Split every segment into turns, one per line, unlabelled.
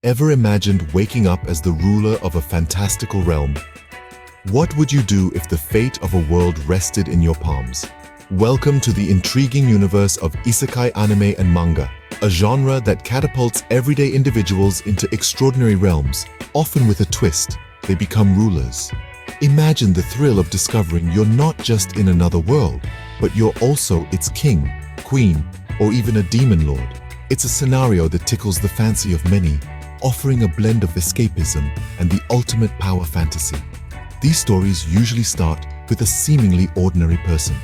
Ever imagined waking up as the ruler of a fantastical realm? What would you do if the fate of a world rested in your palms? Welcome to the intriguing universe of isekai anime and manga, a genre that catapults everyday individuals into extraordinary realms. Often with a twist, they become rulers. Imagine the thrill of discovering you're not just in another world, but you're also its king, queen, or even a demon lord. It's a scenario that tickles the fancy of many, offering a blend of escapism and the ultimate power fantasy. These stories usually start with a seemingly ordinary person.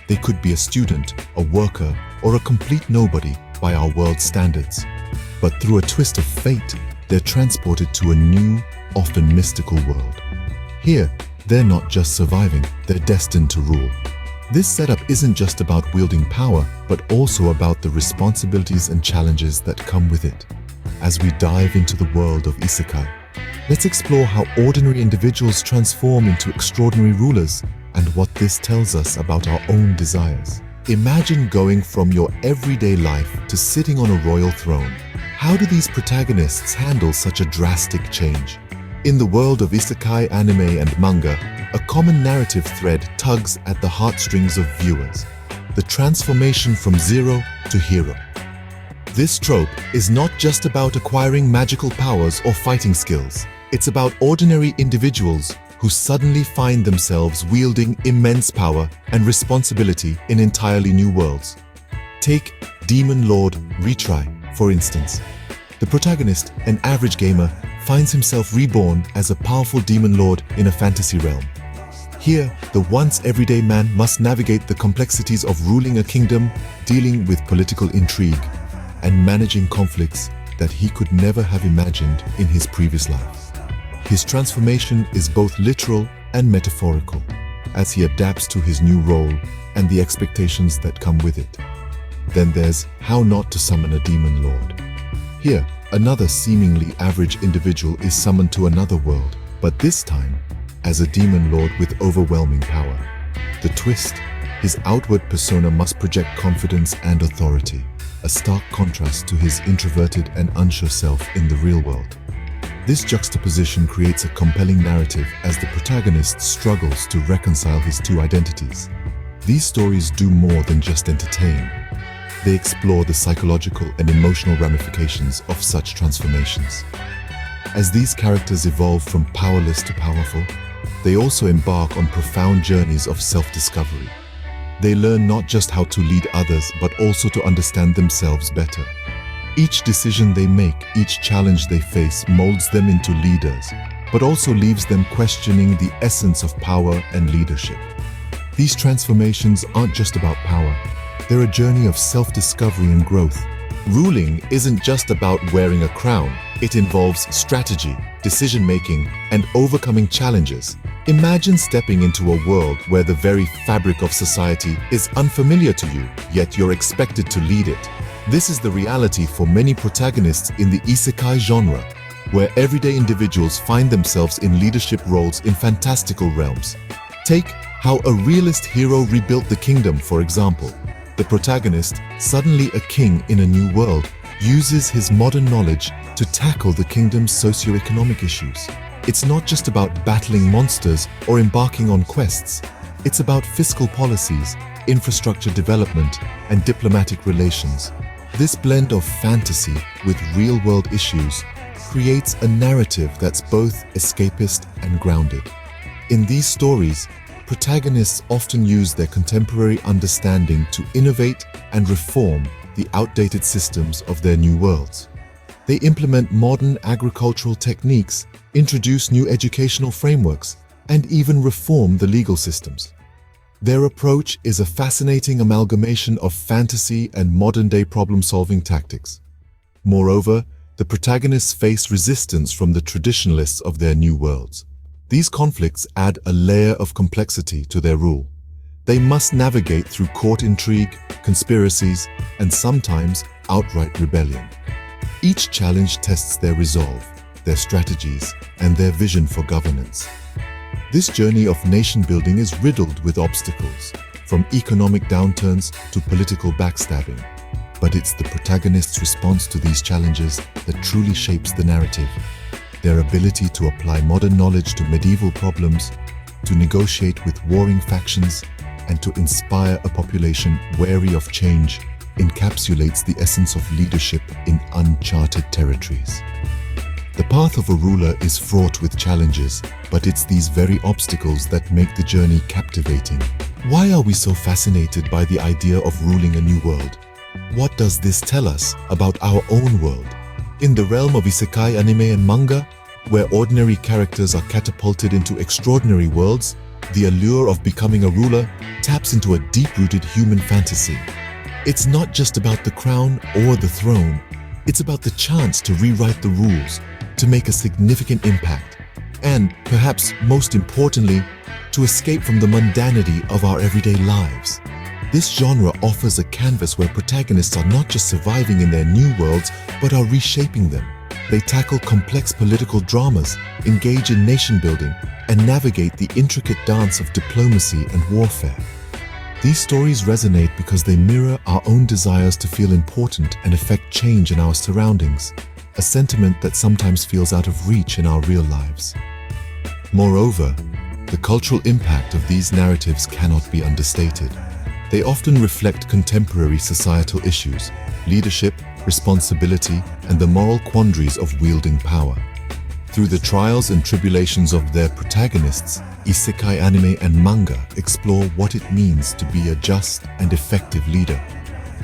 They could be a student, a worker, or a complete nobody by our world's standards. But through a twist of fate, they're transported to a new, often mystical world. Here, they're not just surviving, they're destined to rule. This setup isn't just about wielding power, but also about the responsibilities and challenges that come with it. As we dive into the world of isekai, let's explore how ordinary individuals transform into extraordinary rulers and what this tells us about our own desires. Imagine going from your everyday life to sitting on a royal throne. How do these protagonists handle such a drastic change? In the world of isekai anime and manga, a common narrative thread tugs at the heartstrings of viewers: the transformation from zero to hero. This trope is not just about acquiring magical powers or fighting skills. It's about ordinary individuals who suddenly find themselves wielding immense power and responsibility in entirely new worlds. Take Demon Lord Retry, for instance. The protagonist, an average gamer, finds himself reborn as a powerful demon lord in a fantasy realm. Here, the once everyday man must navigate the complexities of ruling a kingdom, dealing with political intrigue, and managing conflicts that he could never have imagined in his previous life. His transformation is both literal and metaphorical, as he adapts to his new role and the expectations that come with it. Then there's How Not to Summon a Demon Lord. Here, another seemingly average individual is summoned to another world, but this time as a demon lord with overwhelming power. The twist: his outward persona must project confidence and authority, a stark contrast to his introverted and unsure self in the real world. This juxtaposition creates a compelling narrative as the protagonist struggles to reconcile his two identities. These stories do more than just entertain. They explore the psychological and emotional ramifications of such transformations. As these characters evolve from powerless to powerful, they also embark on profound journeys of self-discovery. They learn not just how to lead others, but also to understand themselves better. Each decision they make, each challenge they face molds them into leaders, but also leaves them questioning the essence of power and leadership. These transformations aren't just about power. They're a journey of self-discovery and growth. Ruling isn't just about wearing a crown. It involves strategy, decision-making, and overcoming challenges. Imagine stepping into a world where the very fabric of society is unfamiliar to you, yet you're expected to lead it. This is the reality for many protagonists in the isekai genre, where everyday individuals find themselves in leadership roles in fantastical realms. Take How a Realist Hero Rebuilt the Kingdom, for example. The protagonist, suddenly a king in a new world, uses his modern knowledge to tackle the kingdom's socio-economic issues. It's not just about battling monsters or embarking on quests. It's about fiscal policies, infrastructure development, and diplomatic relations. This blend of fantasy with real-world issues creates a narrative that's both escapist and grounded. In these stories, protagonists often use their contemporary understanding to innovate and reform the outdated systems of their new worlds. They implement modern agricultural techniques, introduce new educational frameworks, and even reform the legal systems. Their approach is a fascinating amalgamation of fantasy and modern-day problem-solving tactics. Moreover, the protagonists face resistance from the traditionalists of their new worlds. These conflicts add a layer of complexity to their rule. They must navigate through court intrigue, conspiracies, and sometimes outright rebellion. Each challenge tests their resolve, their strategies, and their vision for governance. This journey of nation-building is riddled with obstacles, from economic downturns to political backstabbing. But it's the protagonist's response to these challenges that truly shapes the narrative. Their ability to apply modern knowledge to medieval problems, to negotiate with warring factions, and to inspire a population wary of change encapsulates the essence of leadership in uncharted territories. The path of a ruler is fraught with challenges, but it's these very obstacles that make the journey captivating. Why are we so fascinated by the idea of ruling a new world? What does this tell us about our own world? In the realm of isekai anime and manga, where ordinary characters are catapulted into extraordinary worlds, the allure of becoming a ruler taps into a deep-rooted human fantasy. It's not just about the crown or the throne, it's about the chance to rewrite the rules, to make a significant impact, and, perhaps most importantly, to escape from the mundanity of our everyday lives. This genre offers a canvas where protagonists are not just surviving in their new worlds, but are reshaping them. They tackle complex political dramas, engage in nation building, and navigate the intricate dance of diplomacy and warfare. These stories resonate because they mirror our own desires to feel important and affect change in our surroundings, a sentiment that sometimes feels out of reach in our real lives. Moreover, the cultural impact of these narratives cannot be understated. They often reflect contemporary societal issues, leadership, responsibility, and the moral quandaries of wielding power. Through the trials and tribulations of their protagonists, isekai anime and manga explore what it means to be a just and effective leader.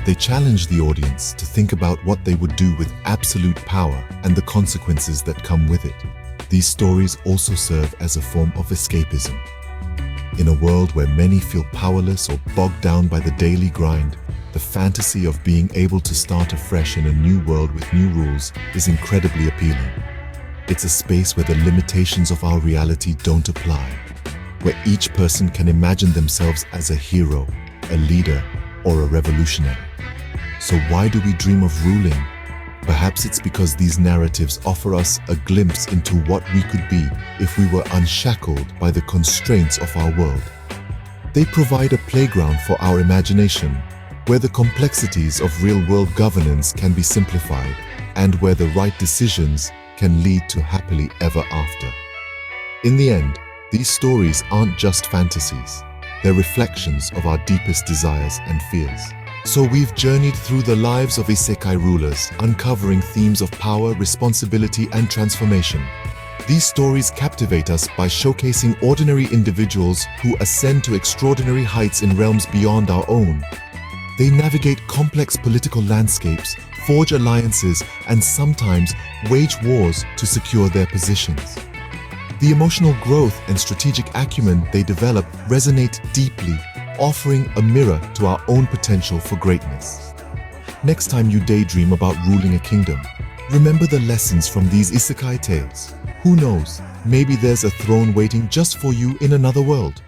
They challenge the audience to think about what they would do with absolute power and the consequences that come with it. These stories also serve as a form of escapism. In a world where many feel powerless or bogged down by the daily grind, the fantasy of being able to start afresh in a new world with new rules is incredibly appealing. It's a space where the limitations of our reality don't apply, where each person can imagine themselves as a hero, a leader, or a revolutionary. So why do we dream of ruling? Perhaps it's because these narratives offer us a glimpse into what we could be if we were unshackled by the constraints of our world. They provide a playground for our imagination, where the complexities of real-world governance can be simplified, and where the right decisions can lead to happily ever after. In the end, these stories aren't just fantasies. They're reflections of our deepest desires and fears. So we've journeyed through the lives of isekai rulers, uncovering themes of power, responsibility, and transformation. These stories captivate us by showcasing ordinary individuals who ascend to extraordinary heights in realms beyond our own. They navigate complex political landscapes, forge alliances, and sometimes wage wars to secure their positions. The emotional growth and strategic acumen they develop resonate deeply, offering a mirror to our own potential for greatness. Next time you daydream about ruling a kingdom, remember the lessons from these isekai tales. Who knows, maybe there's a throne waiting just for you in another world.